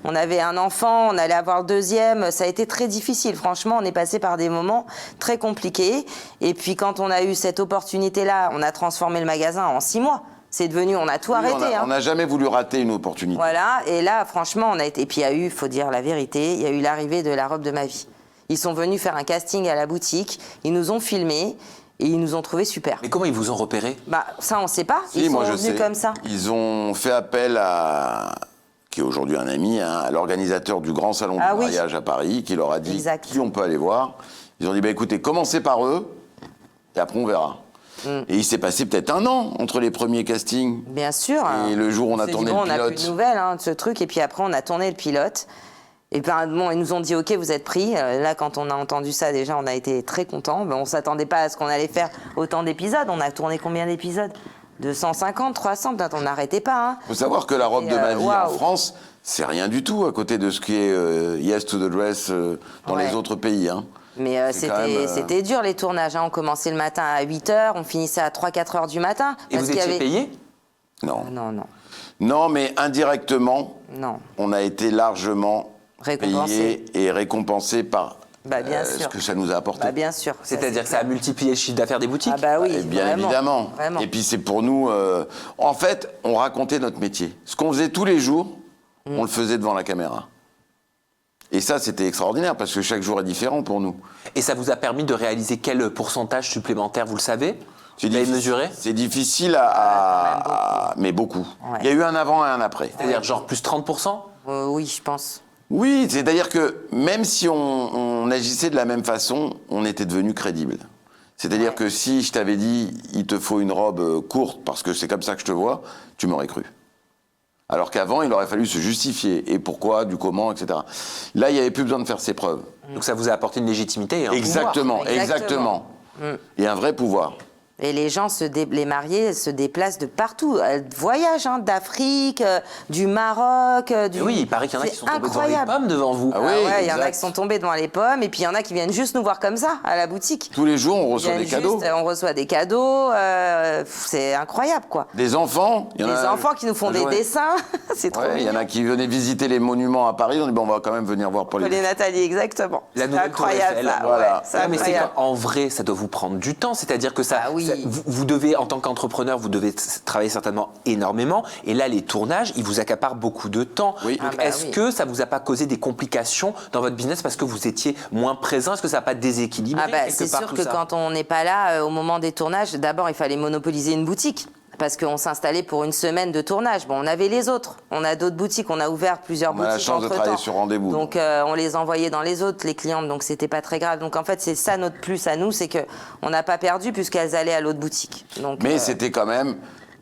on avait un enfant, on allait avoir le deuxième. Ça a été très difficile. Franchement, on est passé par des moments très compliqués. Et puis, quand on a eu cette opportunité-là, on a transformé le magasin en 6 mois. C'est devenu, on a tout arrêté. On n'a jamais voulu rater une opportunité. Voilà, et là, franchement, on a été. Et puis, il y a eu, faut dire la vérité, il y a eu l'arrivée de la robe de ma vie. Ils sont venus faire un casting à la boutique, ils nous ont filmés et ils nous ont trouvés super. Mais comment ils vous ont repéré? Ça, on ne sait pas. Si, Ils sont moi je venus sais. comme ça. Ils ont fait appel à, qui est aujourd'hui un ami, à l'organisateur du grand salon Ah du oui. mariage à Paris, qui leur a dit Exact. qui on peut aller voir. Ils ont dit, écoutez, commencez par eux, et après on verra. Et il s'est passé peut-être 1 an entre les premiers castings. Bien sûr. Et le jour où on a s'est tourné dit, le on n'a plus de pilote. nouvelles de ce truc. Et puis après, on a tourné le pilote. Et ben, bon, ils nous ont dit, OK, vous êtes pris. Là, quand on a entendu ça, déjà, on a été très contents. On ne s'attendait pas à ce qu'on allait faire autant d'épisodes. On a tourné combien d'épisodes? 250, 300, peut-être on n'arrêtait pas. Il faut savoir que la robe Et, de ma vie en waouh. France, c'est rien du tout à côté de ce qui est Yes to the Dress dans Ouais. les autres pays. Mais C'est quand même, c'était dur les tournages. On commençait le matin à 8h, on finissait à 3-4 heures du matin. Et vous qu'il y étiez avait- payé? Non. Non. Non, mais indirectement, Non. on a été largement Récompensé. payé et récompensé par Bien ce sûr. que ça nous a apporté. Bien sûr. C'est-à-dire que ça a multiplié le chiffre d'affaires des boutiques. Ah bah oui, Et bien vraiment, évidemment. Vraiment. Et puis c'est pour nous. En fait, on racontait notre métier. Ce qu'on faisait tous les jours, on le faisait devant la caméra. Et ça, c'était extraordinaire parce que chaque jour est différent pour nous. Et ça vous a permis de réaliser quel pourcentage supplémentaire, vous le savez? Vous l'avez mesuré? C'est difficile mais beaucoup. Ouais. Il y a eu un avant et un après. C'est-à-dire genre plus 30%? Oui, je pense. Oui, c'est-à-dire que même si on agissait de la même façon, on était devenu crédible. C'est-à-dire Ouais. que si je t'avais dit il te faut une robe courte parce que c'est comme ça que je te vois, tu m'aurais cru. Alors qu'avant, il aurait fallu se justifier. Et pourquoi, du comment, etc. Là, il n'y avait plus besoin de faire ses preuves. Donc ça vous a apporté une légitimité et un pouvoir. Exactement. Exactement. Et un vrai pouvoir. Et les gens, les mariés, se déplacent de partout. Voyagent, d'Afrique, du Maroc, Et oui, il paraît qu'il y en a qui sont tombés devant les pommes devant vous. Ah oui, il y en a exact. qui sont tombés devant les pommes, et puis il y en a qui viennent juste nous voir comme ça, à la boutique. Tous les jours, on Ils reçoit des viennent cadeaux. juste, on reçoit des cadeaux, c'est incroyable, quoi. Des enfants. Il y en Les a- enfants qui nous font la des journée. dessins, c'est trop Ouais, il y en a qui venaient visiter les monuments à Paris. On dit, bon, on va quand même venir voir Paul Les Nathalie, exactement. La C'est nouvelle Tour incroyable, Eiffel. ça. Voilà. Ouais, c'est Non, mais c'est incroyable. qu'en vrai, ça doit vous prendre du temps. C'est-à-dire que ça, Ah oui. vous devez, en tant qu'entrepreneur, vous devez travailler certainement énormément. Et là, les tournages, ils vous accaparent beaucoup de temps. Oui. Donc, Ah bah est-ce oui. que ça vous a pas causé des complications dans votre business parce que vous étiez moins présent? Est-ce que ça n'a pas déséquilibré quelque C'est part sûr tout que ça? quand on n'est pas là au moment des tournages, d'abord il fallait monopoliser une boutique. Parce qu'on s'installait pour une semaine de tournage. Bon, on avait les autres. On a d'autres boutiques. On a ouvert plusieurs On a boutiques la chance de entre-temps. travailler sur rendez-vous. Donc, on les envoyait dans les autres, les clientes. Donc, c'était pas très grave. Donc, en fait, c'est ça notre plus à nous, c'est que on n'a pas perdu puisqu'elles allaient à l'autre boutique. Donc, Mais c'était quand même.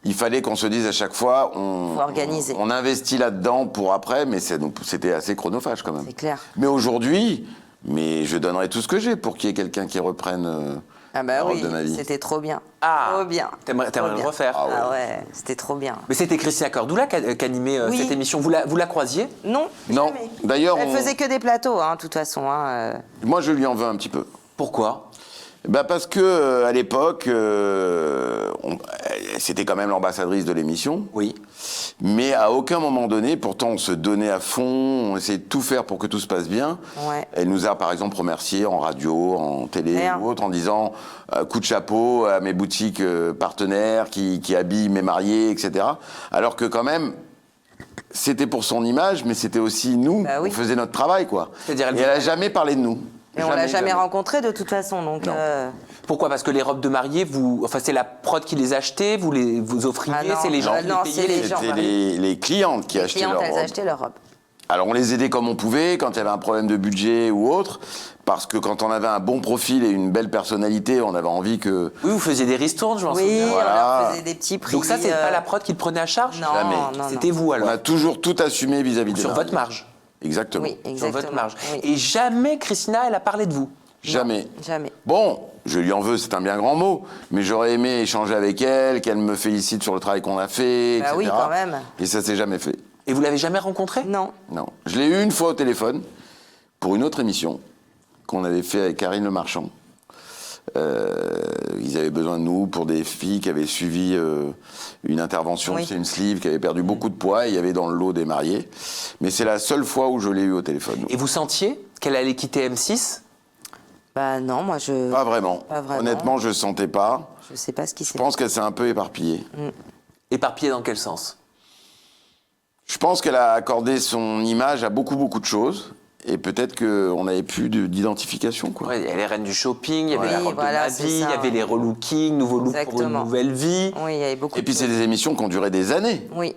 Il fallait qu'on se dise à chaque fois, Faut organiser. on investit là-dedans pour après, mais c'était assez chronophage quand même. c'est clair. Mais aujourd'hui, je donnerais tout ce que j'ai pour qu'il y ait quelqu'un qui reprenne Ah bah la robe oui, de ma vie. c'était trop bien. Ah, Trop bien. t'aimerais Trop le bien. refaire? Ah ouais, c'était trop bien. Mais c'était Christina Cordula qui animait Oui. cette émission. Vous la croisiez? Non, Non. jamais. D'ailleurs, Elle faisait que des plateaux, de toute façon. Moi, je lui en veux un petit peu. Pourquoi? Parce que à l'époque, c'était quand même l'ambassadrice de l'émission. Oui. Mais à aucun moment donné, pourtant on se donnait à fond, on essayait de tout faire pour que tout se passe bien. Ouais. Elle nous a par exemple remercié en radio, en télé Rien. ou autre, en disant coup de chapeau à mes boutiques partenaires qui habillent mes mariés, etc. Alors que quand même, c'était pour son image, mais c'était aussi nous, Bah oui. on faisait notre travail, quoi. C'est-à-dire, elle Et elle n'a jamais parlé de nous. Et on l'a jamais rencontré de toute façon. Donc, Non. Pourquoi? Parce que les robes de mariée, c'est la prod qui les achetait, vous offriez, Ah non, c'est les gens qui non, les c'est payaient. les gens. C'était bah. les clientes qui les achetaient clientes, leurs elles robes. achetaient leur robe. Alors on les aidait comme on pouvait quand il y avait un problème de budget ou autre, parce que quand on avait un bon profil et une belle personnalité, on avait envie que... Oui, vous faisiez des ristournes, je m'en Oui, souviens. on Voilà. leur faisait des petits prix. Donc ça, c'est pas la prod qui le prenait à charge? Non, Jamais. non, C'était non. vous On alors? a toujours tout assumé vis-à-vis de Sur votre marge? Exactement. Oui, Sur exactement. votre marge. Oui. Et jamais, Christina, elle a parlé de vous? Jamais. Jamais. Bon, je lui en veux, c'est un bien grand mot, mais j'aurais aimé échanger avec elle, qu'elle me félicite sur le travail qu'on a fait, Bah etc. oui, quand même. Et ça s'est jamais fait. Et vous l'avez jamais rencontrée? Non. Non. Je l'ai eu une fois au téléphone, pour une autre émission, qu'on avait fait avec Karine Le Marchand. Ils avaient besoin de nous pour des filles qui avaient suivi une intervention, Oui. c'est une sleeve, qui avait perdu beaucoup de poids, et il y avait dans le lot des mariés. Mais c'est la seule fois où je l'ai eu au téléphone. Et vous sentiez qu'elle allait quitter M6? Bah non, moi je. Pas vraiment. Pas vraiment. Honnêtement, je ne sentais pas. Je sais pas ce qui s'est Je pense qu'elle s'est un peu éparpillée. Éparpillée dans quel sens? Je pense qu'elle a accordé son image à beaucoup de choses. Et peut-être qu'on n'avait plus d'identification, quoi. Ouais, il y a les reines du shopping, il y avait Oui, la robe voilà, de ma c'est vie, il y ça, avait ouais. les relookings, nouveaux looks pour une Exactement. nouvelle vie. Oui, il y avait beaucoup Et puis de c'est choses. des émissions qui ont duré des années. Oui.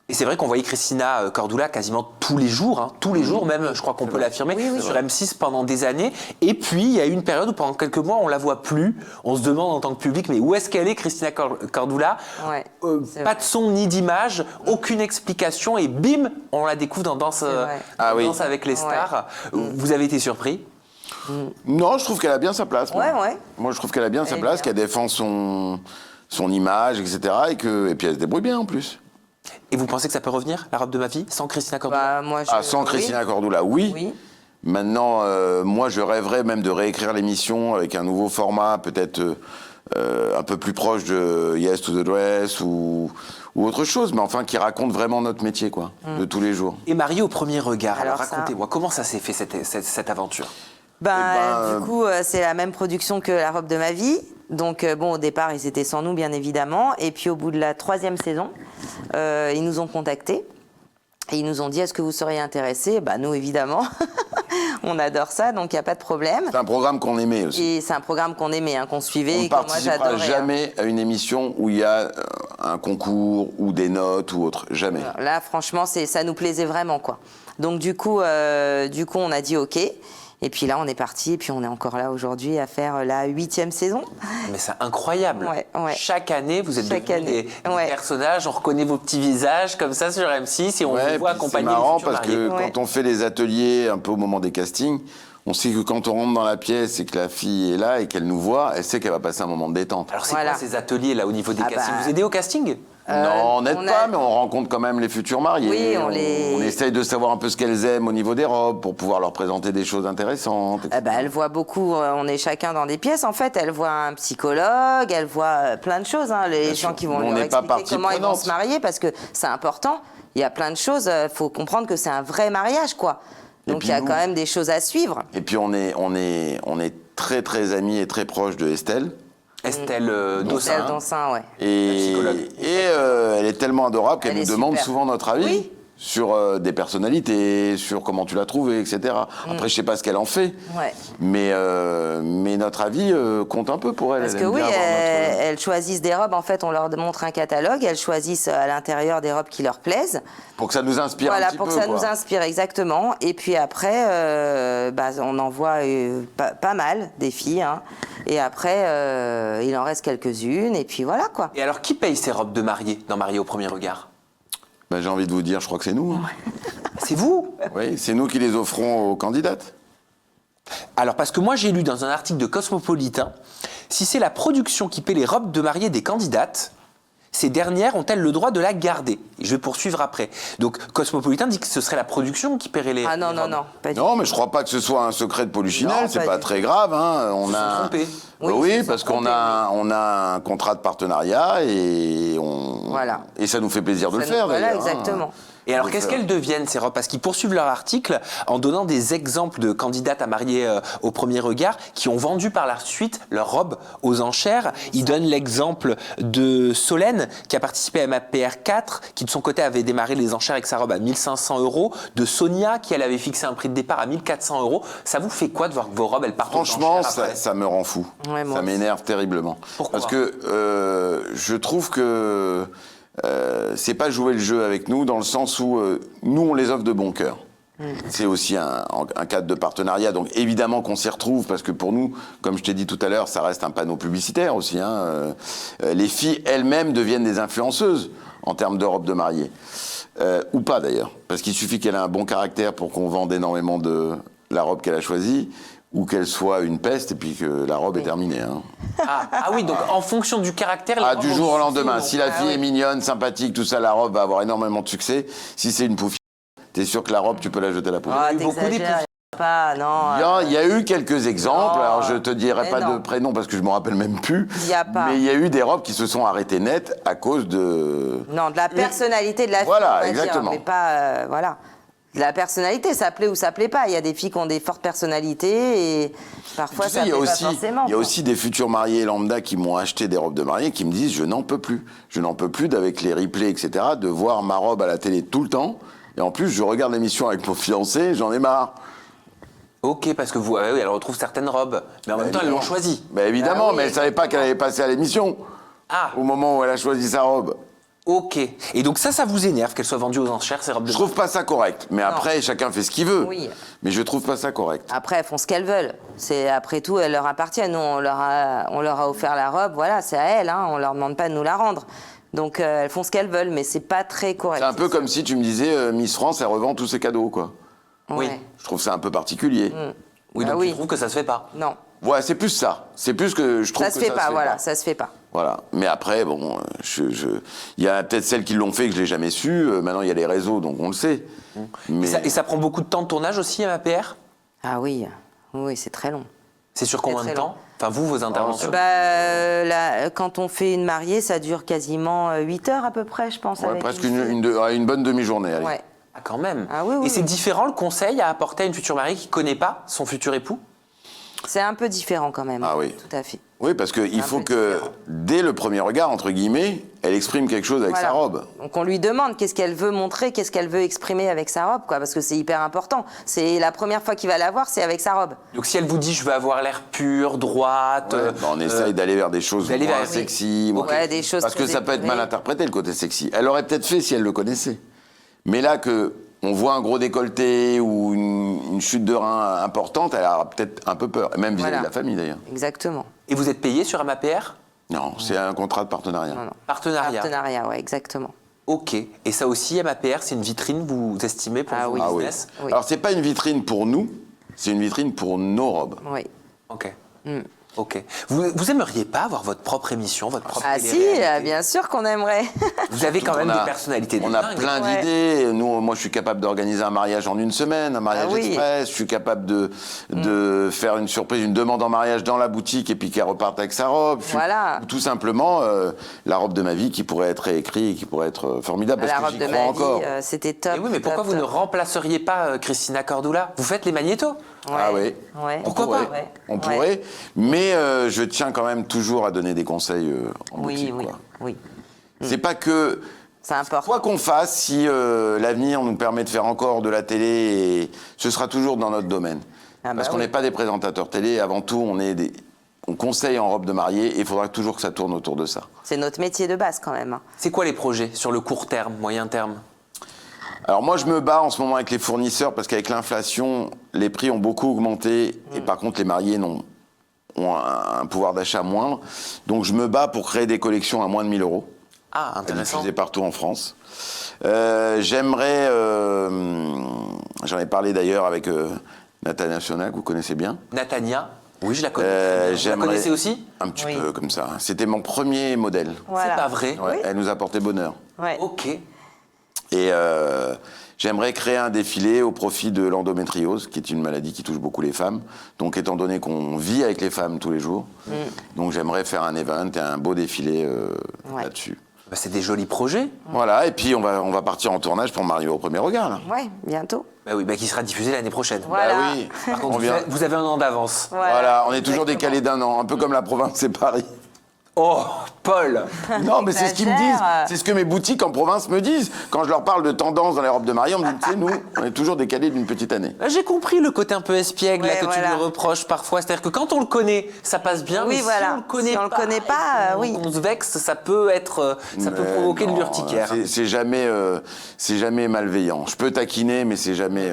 Et c'est vrai qu'on voyait Christina Cordula quasiment tous les jours, tous les jours même, je crois qu'on peut l'affirmer, Oui, oui. sur M6 pendant des années. Et puis, il y a eu une période où pendant quelques mois, on la voit plus. On se demande en tant que public, mais où est-ce qu'elle est, Christina Cordula? Ouais, c'est Pas vrai. de son ni d'image, aucune explication, et bim, on la découvre dans Danse, vrai. Ah oui. Danse avec les stars. Vous avez été surpris? Non, je trouve qu'elle a bien sa place. moi. Ouais. Moi, je trouve qu'elle a bien sa est place, bien. qu'elle défend son image, etc. Et puis elle se débrouille bien en plus. Et vous pensez que ça peut revenir, la robe de ma vie, sans Christina Cordula? Bah, moi, Sans oui. Christina Cordula, oui. Oui. Maintenant, moi, je rêverais même de réécrire l'émission avec un nouveau format, peut-être un peu plus proche de Yes to the Dress ou autre chose, mais enfin qui raconte vraiment notre métier, quoi, de tous les jours. Et Mariée au premier regard, alors Alors ça- racontez-moi, comment ça s'est fait cette aventure? Du coup, c'est la même production que La robe de ma vie. Donc, bon, au départ, ils étaient sans nous, bien évidemment. Et puis, au bout de la 3e saison, ils nous ont contactés. Et ils nous ont dit, est-ce que vous seriez intéressés? Bah, nous, évidemment. On adore ça, donc il n'y a pas de problème. C'est un programme qu'on aimait aussi. Et c'est un programme qu'on aimait, qu'on On suivait, ne et que moi, participera j'adorais. jamais à une émission où il y a un concours ou des notes ou autre. Jamais. Là, franchement, ça nous plaisait vraiment, quoi. Donc, du coup, on a dit OK. Et puis là, on est parti, et puis on est encore là aujourd'hui à faire la 8e saison. Mais c'est incroyable. Ouais. Chaque année, vous êtes Chaque devenus année. des personnages, on reconnaît vos petits visages comme ça sur M6 et on vous voit puis accompagner c'est marrant les futurs parce mariés. que Ouais. quand on fait les ateliers un peu au moment des castings, on sait que quand on rentre dans la pièce et que la fille est là et qu'elle nous voit, elle sait qu'elle va passer un moment de détente. Alors c'est Voilà. quoi ces ateliers là au niveau des Ah castings? bah. Vous aidez au casting? Non, on n'aide on pas, a- mais on rencontre quand même les futurs mariés. Oui, on essaye de savoir un peu ce qu'elles aiment au niveau des robes pour pouvoir leur présenter des choses intéressantes. etc. Elle voit beaucoup, on est chacun dans des pièces en fait, elle voit un psychologue, elle voit plein de choses, les Bien gens sûr. qui vont Nous, on leur n'est pas expliquer partie comment ils vont prenante. se marier parce que c'est important, il y a plein de choses, il faut comprendre que c'est un vrai mariage quoi. Et Donc puis il y a nous- quand même des choses à suivre. Et puis on est très très amis et très proches de Estelle. Estelle Celle Dossin. d'Ansin, ouais. Et, psychologue. elle est tellement adorable qu'elle Elle nous est demande super. souvent notre avis Oui. sur des personnalités, sur comment tu l'as trouvée, etc. Après, je sais pas ce qu'elle en fait, Ouais. mais notre avis compte un peu pour elle. Parce Elle que aime oui, bien avoir notre- elles choisissent des robes, en fait on leur montre un catalogue, elles choisissent à l'intérieur des robes qui leur plaisent. Pour que ça nous inspire un Voilà, petit pour peu. que ça quoi. nous inspire exactement. Et puis après, on en voit pas mal des filles. Hein. Et après, il en reste quelques-unes. Et puis voilà quoi. Et alors qui paye ces robes de mariée dans Mariée au premier regard? Bah, j'ai envie de vous dire, je crois que c'est nous. hein. C'est vous? Oui, c'est nous qui les offrons aux candidates. Alors, parce que moi, j'ai lu dans un article de Cosmopolitain, si c'est la production qui paie les robes de mariée des candidates, ces dernières ont-elles le droit de la garder? Et je vais poursuivre après. Donc, Cosmopolitain dit que ce serait la production qui paierait les Ah non, les non, robes. non, pas du Non, mais je crois pas que ce soit un secret de Polichinelle, Non, c'est pas pas du très grave. Hein. On Ils se sont trompés. Oui, Oui, ils se sont parce qu'on trompés, on a un contrat de partenariat et Voilà. et ça nous fait plaisir de Ça le nous- faire voilà, d'ailleurs. hein. exactement. Et alors, Donc, qu'est-ce qu'elles deviennent, ces robes? Parce qu'ils poursuivent leur article en donnant des exemples de candidates à marier au premier regard qui ont vendu par la suite leurs robes aux enchères. Ils donnent l'exemple de Solène, qui a participé à MAPR 4, qui de son côté avait démarré les enchères avec sa robe à 1500 €. De Sonia, qui elle avait fixé un prix de départ à 1400 €. Ça vous fait quoi de voir que vos robes, elles partent aux Franchement, enchères après? ça me rend fou. Ouais, moi Ça aussi. m'énerve terriblement. Pourquoi? Parce que je trouve que c'est pas jouer le jeu avec nous dans le sens où nous, on les offre de bon cœur. C'est aussi un cadre de partenariat, donc évidemment qu'on s'y retrouve parce que pour nous, comme je t'ai dit tout à l'heure, ça reste un panneau publicitaire aussi. Hein. Les filles elles-mêmes deviennent des influenceuses en termes de robes de mariée. Ou pas d'ailleurs, parce qu'il suffit qu'elle ait un bon caractère pour qu'on vende énormément de la robe qu'elle a choisie, ou qu'elle soit une peste et puis que la robe est terminée. Hein. Ah oui, donc en fonction du caractère... les Ah, robes du vont jour au suffire, lendemain. donc. Si la fille oui. est mignonne, sympathique, tout ça, la robe va avoir énormément de succès. Si c'est une poufie, t'es sûr que la robe, tu peux la jeter à la poubelle. Ah, eu beaucoup t'exagères, d'épouses. y a pas, non. Il y a eu quelques exemples, Non, alors je te dirai mais pas non. de prénom parce que je me rappelle même plus. Il y a pas. Mais il y a eu des robes qui se sont arrêtées net à cause de... Non, de la personnalité de la fille. Voilà, on va exactement. Dire, mais pas, voilà. De la personnalité, ça plaît ou ça plaît pas. Il y a des filles qui ont des fortes personnalités et parfois Tu sais, ça il y a plaît pas aussi, forcément. il y a quoi. aussi des futurs mariés lambda qui m'ont acheté des robes de mariée qui me disent je n'en peux plus. Je n'en peux plus d'avec les replays, etc., de voir ma robe à la télé tout le temps. Et en plus, je regarde l'émission avec mon fiancé, j'en ai marre. Ok, parce que vous, oui, elle retrouve certaines robes, mais en même temps, elles l'ont choisie. Ben évidemment, Ah oui, mais elle ne savait pas qu'elle allait passer à l'émission Ah, au moment où elle a choisi sa robe. ok. Et donc ça vous énerve qu'elles soient vendues aux enchères, ces robes de Je trouve pas ça correct. Mais après, chacun fait ce qu'il veut. Oui. Mais je trouve pas ça correct. Après, elles font ce qu'elles veulent. C'est après tout, elles leur appartiennent. Nous, on leur a offert la robe. Voilà, c'est à elles. Hein. On leur demande pas de nous la rendre. Donc elles font ce qu'elles veulent, mais c'est pas très correct. C'est un peu comme si tu me disais Miss France, elle revend tous ses cadeaux, quoi. Oui. Ouais. Je trouve ça un peu particulier. Oui, Bah donc oui. tu trouves que ça se fait pas. Non, Ouais, c'est plus ça. C'est plus que je trouve ça que se fait ça pas. se fait Voilà, pas. ça se fait pas. Voilà. Mais après, bon, il y a peut-être celles qui l'ont fait que je l'ai jamais su. Maintenant, il y a les réseaux, donc on le sait. Mais Et ça prend beaucoup de temps de tournage aussi à MAPR? Ah oui, oui, c'est très long. C'est sur combien de très temps? Enfin, vous, vos interventions. Quand on fait une mariée, ça dure quasiment 8 heures à peu près, je pense. Ouais, avec presque une une bonne demi-journée. Allez. Ouais. Ah, quand même. Ah oui, oui, Et c'est oui. différent le conseil à apporter à une future mariée qui ne connaît pas son futur époux? C'est un peu différent quand même. Ah oui. Tout à fait. Oui, parce qu'il Un faut peu que, différent. dès le premier regard, entre guillemets, elle exprime quelque chose avec Voilà. sa robe. Donc on lui demande qu'est-ce qu'elle veut montrer, qu'est-ce qu'elle veut exprimer avec sa robe, quoi, parce que c'est hyper important. C'est la première fois qu'il va la voir, c'est avec sa robe. Donc si elle vous dit je veux avoir l'air pur, droite, On essaye d'aller vers des choses d'aller moins vers- sexy. Ok. Ouais, des choses parce que très ça peut être épurées. mal interprété, le côté sexy. Elle aurait peut-être fait si elle le connaissait. Mais là, que on voit un gros décolleté ou une chute de rein importante, elle aura peut-être un peu peur. Même vis-à-vis Voilà. de la famille, d'ailleurs. Exactement. Et vous êtes payé sur MAPR? Non, c'est un contrat de partenariat. Non, non. Partenariat. Partenariat, ouais, exactement. Ok. Et ça aussi, MAPR, c'est une vitrine, vous estimez, pour Ah vos oui. Ah oui. business? Oui. Alors, c'est pas une vitrine pour nous, c'est une vitrine pour nos robes. Oui. Ok. Mm. Ok. Vous aimeriez pas avoir votre propre émission, votre propre Ah si, télé-réalité? bien sûr qu'on aimerait. Vous avez quand même On des a- personnalités de On a dingue. plein Ouais. d'idées. Moi, je suis capable d'organiser un mariage en une semaine, un mariage Ah oui. express. Je suis capable de faire une surprise, une demande en mariage dans la boutique et puis qu'elle reparte avec sa robe. Voilà. Ou tout simplement, la robe de ma vie qui pourrait être réécrite, qui pourrait être formidable La parce que robe j'y de crois ma encore. vie, c'était top. Et oui, mais pourquoi top, vous ne top. remplaceriez pas Christina Cordula? Vous faites les magnétos? Ah oui. Ouais. Pourquoi pourrait. pas? Ouais. On Ouais. pourrait, mais je tiens quand même toujours à donner des conseils en Oui, boutique. oui, Quoi. oui. C'est pas que C'est important. quoi qu'on fasse, si l'avenir nous permet de faire encore de la télé, et ce sera toujours dans notre domaine. Ah Parce bah qu'on oui. n'est pas des présentateurs télé, avant tout, on conseille en robe de mariée et il faudra toujours que ça tourne autour de ça. C'est notre métier de base quand même. C'est quoi les projets sur le court terme, moyen terme? Alors moi, je me bats en ce moment avec les fournisseurs parce qu'avec l'inflation, les prix ont beaucoup augmenté et par contre, les mariés ont un pouvoir d'achat moindre. Donc je me bats pour créer des collections à moins de 1 000 euros. Ah, intéressant. Diffusé partout en France. J'aimerais, j'en ai parlé d'ailleurs avec Nathalie National, que vous connaissez bien. Natania? Oui, je la connais. Vous la J'aimerais- connaissez aussi? Un petit Oui. peu comme ça. C'était mon premier modèle. Voilà. C'est pas vrai? Ouais, elle nous apportait bonheur. Ouais. Ok. Et j'aimerais créer un défilé au profit de l'endométriose, qui est une maladie qui touche beaucoup les femmes. Donc, étant donné qu'on vit avec les femmes tous les jours, donc j'aimerais faire un event et un beau défilé Ouais. là-dessus. Bah, c'est des jolis projets. Voilà, et puis on va partir en tournage pour Mariée au premier regard, là. Ouais, bientôt. Bah oui, bah, qui sera diffusé l'année prochaine. Voilà. Bah oui, Par contre, on vient. vous avez un an d'avance. Voilà, on est toujours Exactement. décalé d'un an, un peu comme la province, c'est Paris. Oh, Paul! Non, mais c'est ce qu'ils me disent. Exagère. C'est ce que mes boutiques en province me disent. Quand je leur parle de tendance dans les robes de mariée, on me dit, tu sais, nous, on est toujours décalés d'une petite année. Là, j'ai compris le côté un peu espiègle là, Ouais, que voilà. tu lui reproches parfois. C'est-à-dire que quand on le connaît, ça passe bien. Oui, mais voilà. si on le connaît Si on le connaît pas, et qu'on- oui. qu'on se vexe, ça peut être, ça peut Mais provoquer de non, l'urticaire. C'est jamais malveillant. Je peux taquiner, mais c'est jamais.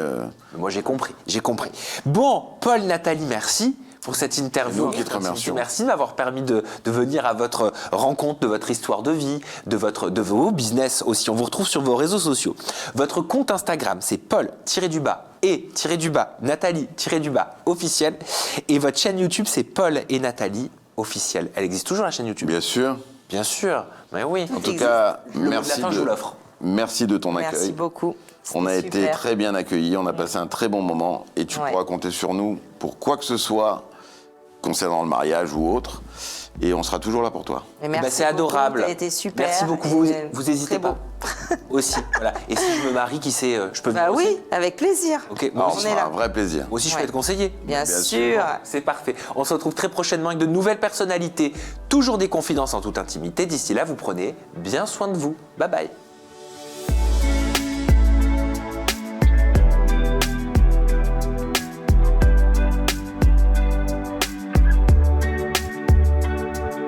Moi, j'ai compris, j'ai compris. Bon, Paul, Nathalie, merci pour cette interview. Nous qui te remercions. Merci de m'avoir permis de venir à votre rencontre, de votre histoire de vie, de vos business aussi. On vous retrouve sur vos réseaux sociaux. Votre compte Instagram, c'est Paul-Nathalie-officiel. Et votre chaîne YouTube, c'est Paul et Nathalie officiel. Elle existe toujours, la chaîne YouTube? Bien sûr. Bien sûr, mais oui. En tout cas, Le mot de merci la fin, je vous l'offre. merci de ton Merci accueil. beaucoup. On a C'était été super. très bien accueillis, on a passé un très bon moment et tu Ouais. pourras compter sur nous pour quoi que ce soit concernant le mariage ou autre. Et on sera toujours là pour toi. Et Bah, merci c'est beaucoup, adorable. t'as été super. Merci beaucoup. et Vous hésitez très beau. pas. Aussi. Voilà. Et si je me marie, qui sait, je peux Bah venir aussi. oui, avec plaisir. Ok, moi Alors, aussi, ce on est sera là. un vrai plaisir. moi aussi, je peux Ouais. être conseiller. Bien Bien sûr. C'est parfait. On se retrouve très prochainement avec de nouvelles personnalités. Toujours des confidences en toute intimité. D'ici là, vous prenez bien soin de vous. Bye bye.